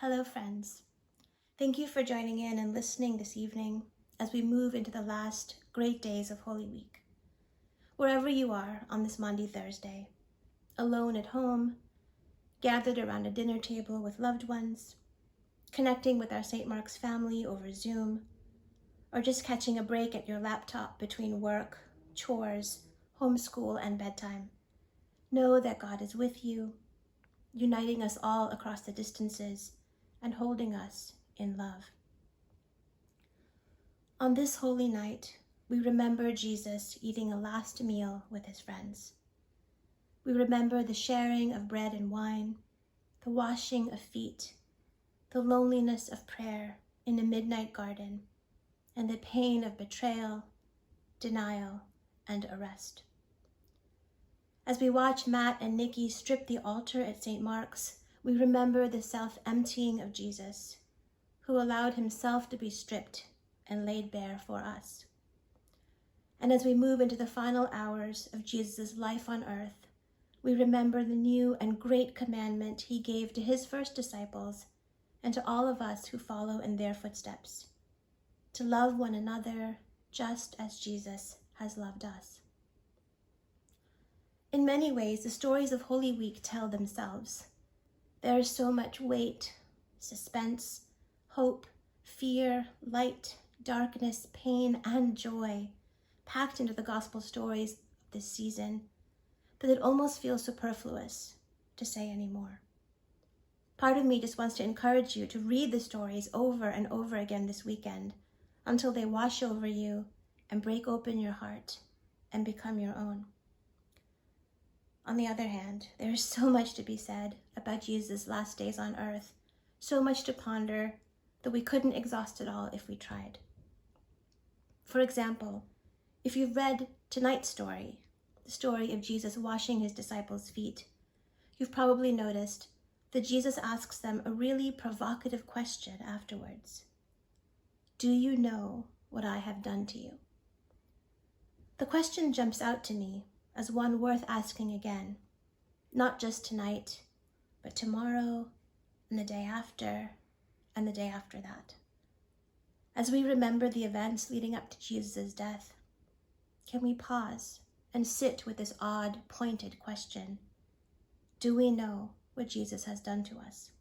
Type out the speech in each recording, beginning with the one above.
Hello, friends. Thank you for joining in and listening this evening as we move into the last great days of Holy Week. Wherever you are on this Maundy Thursday, alone at home, gathered around a dinner table with loved ones, connecting with our St. Mark's family over Zoom, or just catching a break at your laptop between work, chores, homeschool, and bedtime, know that God is with you, uniting us all across the distances and holding us in love. On this holy night, we remember Jesus eating a last meal with his friends. We remember the sharing of bread and wine, the washing of feet, the loneliness of prayer in a midnight garden, and the pain of betrayal, denial, and arrest. As we watch Matt and Nikki strip the altar at St. Mark's, we remember the self-emptying of Jesus, who allowed himself to be stripped and laid bare for us. And as we move into the final hours of Jesus' life on earth, we remember the new and great commandment he gave to his first disciples and to all of us who follow in their footsteps, to love one another just as Jesus has loved us. In many ways, the stories of Holy Week tell themselves. There is so much weight, suspense, hope, fear, light, darkness, pain, and joy packed into the gospel stories of this season, that it almost feels superfluous to say anymore. Part of me just wants to encourage you to read the stories over and over again this weekend until they wash over you and break open your heart and become your own. On the other hand, there is so much to be said about Jesus' last days on earth, so much to ponder that we couldn't exhaust it all if we tried. For example, if you've read tonight's story, the story of Jesus washing his disciples' feet, you've probably noticed that Jesus asks them a really provocative question afterwards. Do you know what I have done to you? The question jumps out to me as one worth asking again, not just tonight, but tomorrow, and the day after, and the day after that. As we remember the events leading up to Jesus' death, can we pause and sit with this odd, pointed question? Do we know what Jesus has done to us?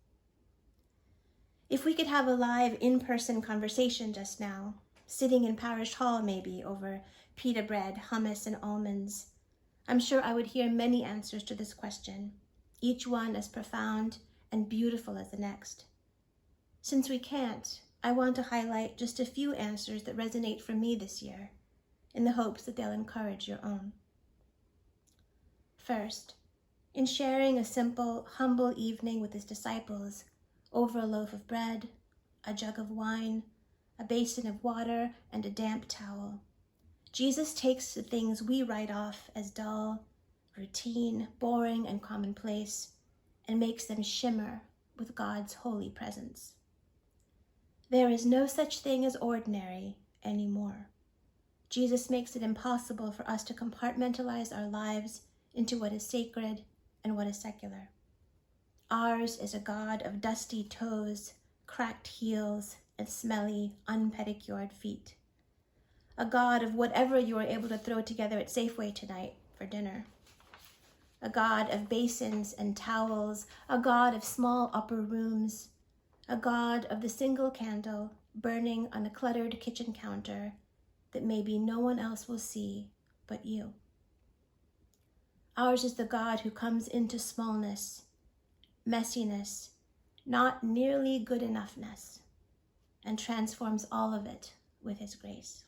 If we could have a live, in-person conversation just now, sitting in Parish Hall maybe over pita bread, hummus, and almonds, I'm sure I would hear many answers to this question, each one as profound and beautiful as the next. Since we can't, I want to highlight just a few answers that resonate for me this year, in the hopes that they'll encourage your own. First, in sharing a simple, humble evening with his disciples over a loaf of bread, a jug of wine, a basin of water, and a damp towel, Jesus takes the things we write off as dull, routine, boring, and commonplace, and makes them shimmer with God's holy presence. There is no such thing as ordinary anymore. Jesus makes it impossible for us to compartmentalize our lives into what is sacred and what is secular. Ours is a God of dusty toes, cracked heels, and smelly, unpedicured feet. A God of whatever you were able to throw together at Safeway tonight for dinner. A God of basins and towels, a God of small upper rooms, a God of the single candle burning on a cluttered kitchen counter that maybe no one else will see but you. Ours is the God who comes into smallness, messiness, not nearly good enoughness, and transforms all of it with his grace.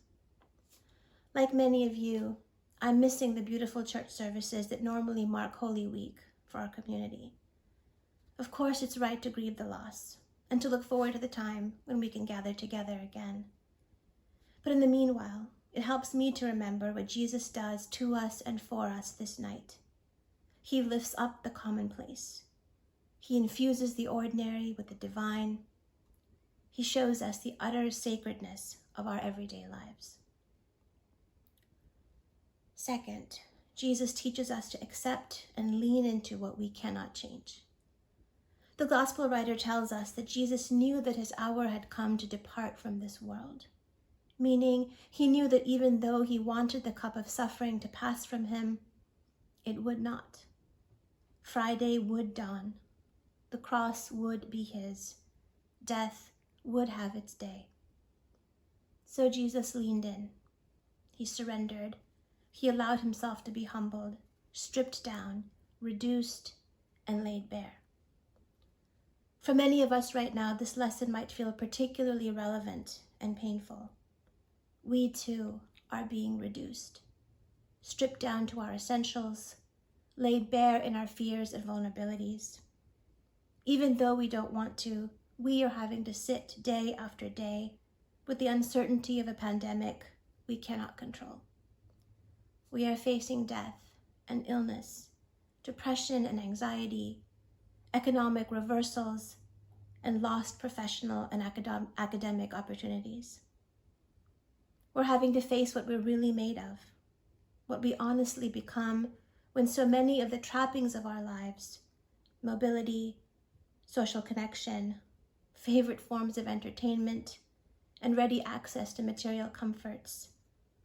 Like many of you, I'm missing the beautiful church services that normally mark Holy Week for our community. Of course, it's right to grieve the loss and to look forward to the time when we can gather together again. But in the meanwhile, it helps me to remember what Jesus does to us and for us this night. He lifts up the commonplace. He infuses the ordinary with the divine. He shows us the utter sacredness of our everyday lives. Second, Jesus teaches us to accept and lean into what we cannot change. The gospel writer tells us that Jesus knew that his hour had come to depart from this world, meaning he knew that even though he wanted the cup of suffering to pass from him, it would not. Friday would dawn. The cross would be his. Death would have its day. So Jesus leaned in. He surrendered. He allowed himself to be humbled, stripped down, reduced, and laid bare. For many of us right now, this lesson might feel particularly relevant and painful. We too are being reduced, stripped down to our essentials, laid bare in our fears and vulnerabilities. Even though we don't want to, we are having to sit day after day with the uncertainty of a pandemic we cannot control. We are facing death and illness, depression and anxiety, economic reversals, and lost professional and academic opportunities. We're having to face what we're really made of, what we honestly become when so many of the trappings of our lives, mobility, social connection, favorite forms of entertainment, and ready access to material comforts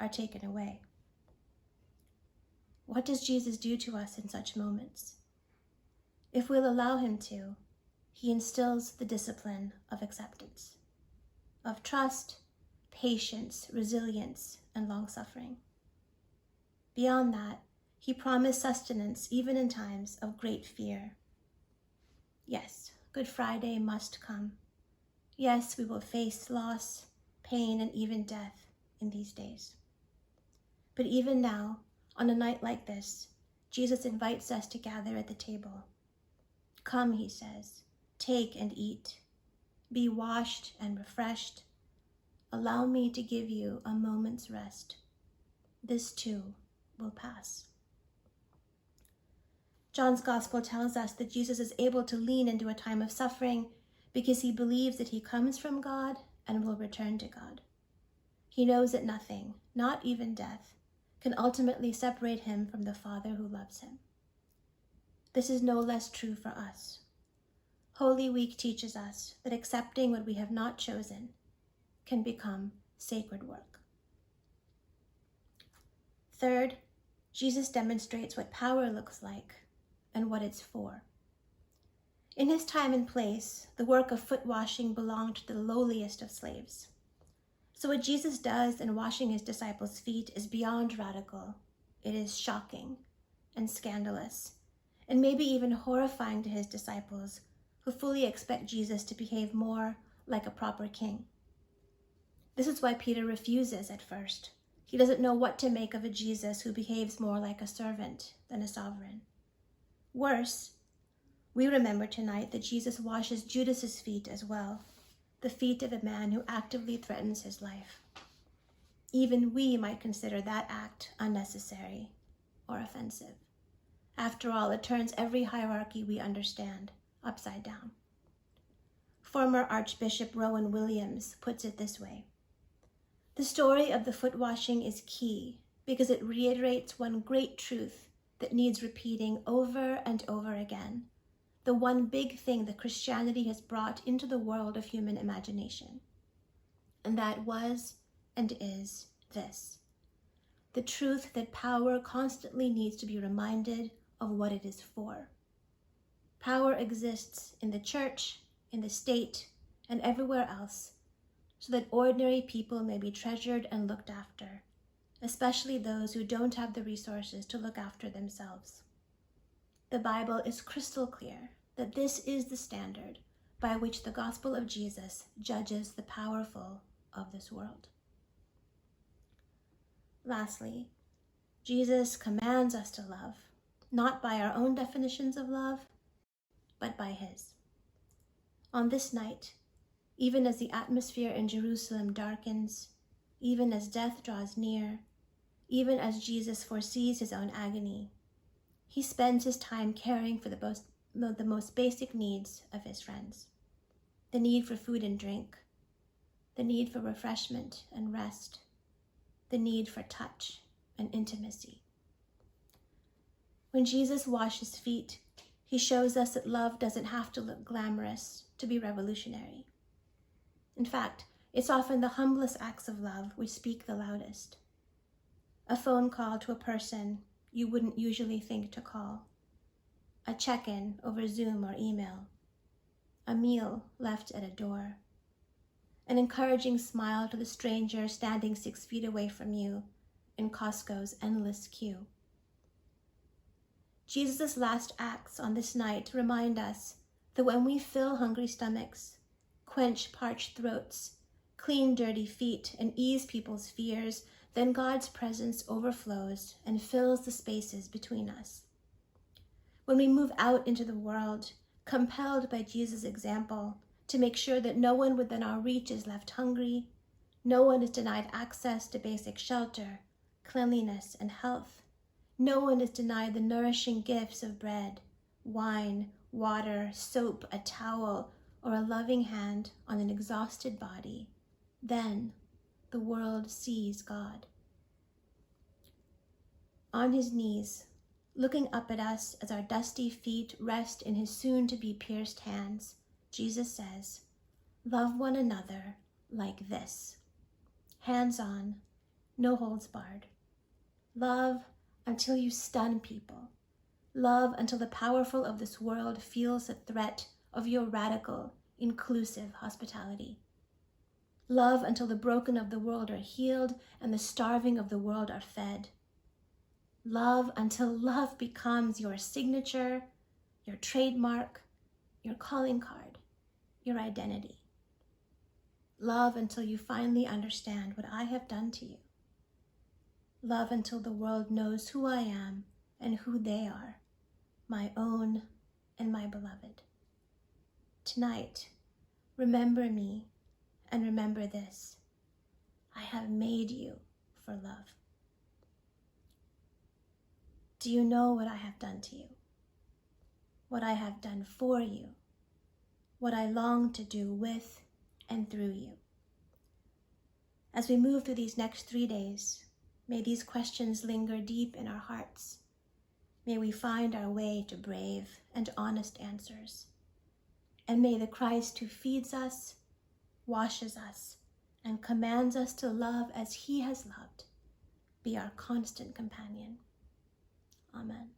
are taken away. What does Jesus do to us in such moments? If we'll allow him to, he instills the discipline of acceptance, of trust, patience, resilience, and long-suffering. Beyond that, he promised sustenance even in times of great fear. Yes, Good Friday must come. Yes, we will face loss, pain, and even death in these days. But even now, on a night like this, Jesus invites us to gather at the table. Come, he says, take and eat. Be washed and refreshed. Allow me to give you a moment's rest. This too will pass. John's gospel tells us that Jesus is able to lean into a time of suffering because he believes that he comes from God and will return to God. He knows that nothing, not even death, can ultimately separate him from the Father who loves him. This is no less true for us. Holy Week teaches us that accepting what we have not chosen can become sacred work. Third, Jesus demonstrates what power looks like and what it's for. In his time and place, the work of foot washing belonged to the lowliest of slaves. So what Jesus does in washing his disciples' feet is beyond radical. It is shocking and scandalous, and maybe even horrifying to his disciples, who fully expect Jesus to behave more like a proper king. This is why Peter refuses at first. He doesn't know what to make of a Jesus who behaves more like a servant than a sovereign. Worse, we remember tonight that Jesus washes Judas's feet as well, the feet of a man who actively threatens his life. Even we might consider that act unnecessary or offensive. After all, it turns every hierarchy we understand upside down. Former Archbishop Rowan Williams puts it this way: the story of the foot washing is key because it reiterates one great truth that needs repeating over and over again, the one big thing that Christianity has brought into the world of human imagination. And that was and is this: the truth that power constantly needs to be reminded of what it is for. Power exists in the church, in the state, and everywhere else, so that ordinary people may be treasured and looked after, especially those who don't have the resources to look after themselves. The Bible is crystal clear that this is the standard by which the gospel of Jesus judges the powerful of this world. Lastly, Jesus commands us to love, not by our own definitions of love, but by his. On this night, even as the atmosphere in Jerusalem darkens, even as death draws near, even as Jesus foresees his own agony, he spends his time caring for the most basic needs of his friends: the need for food and drink, the need for refreshment and rest, the need for touch and intimacy. When Jesus washes feet, He shows us that love doesn't have to look glamorous to be revolutionary. In fact, it's often the humblest acts of love which speak the loudest. A phone call to a person you wouldn't usually think to call. A check-in over Zoom or email. A meal left at a door. An encouraging smile to the stranger standing 6 feet away from you in Costco's endless queue. Jesus' last acts on this night remind us that when we fill hungry stomachs, quench parched throats, clean dirty feet, and ease people's fears, then God's presence overflows and fills the spaces between us. When we move out into the world, compelled by Jesus' example, to make sure that no one within our reach is left hungry, no one is denied access to basic shelter, cleanliness, and health, no one is denied the nourishing gifts of bread, wine, water, soap, a towel, or a loving hand on an exhausted body, then the world sees God. On his knees, looking up at us as our dusty feet rest in his soon-to-be pierced hands, Jesus says, "Love one another like this." Hands-on, no holds barred. Love until you stun people. Love until the powerful of this world feels the threat of your radical, inclusive hospitality. Love until the broken of the world are healed and the starving of the world are fed. Love until love becomes your signature, your trademark, your calling card, your identity. Love until you finally understand what I have done to you. Love until the world knows who I am and who they are, my own and my beloved. Tonight, remember me and remember this: I have made you for love. Do you know what I have done to you? What I have done for you? What I long to do with and through you? As we move through these next 3 days, may these questions linger deep in our hearts. May we find our way to brave and honest answers. And may the Christ who feeds us, washes us, and commands us to love as he has loved be our constant companion. Amen.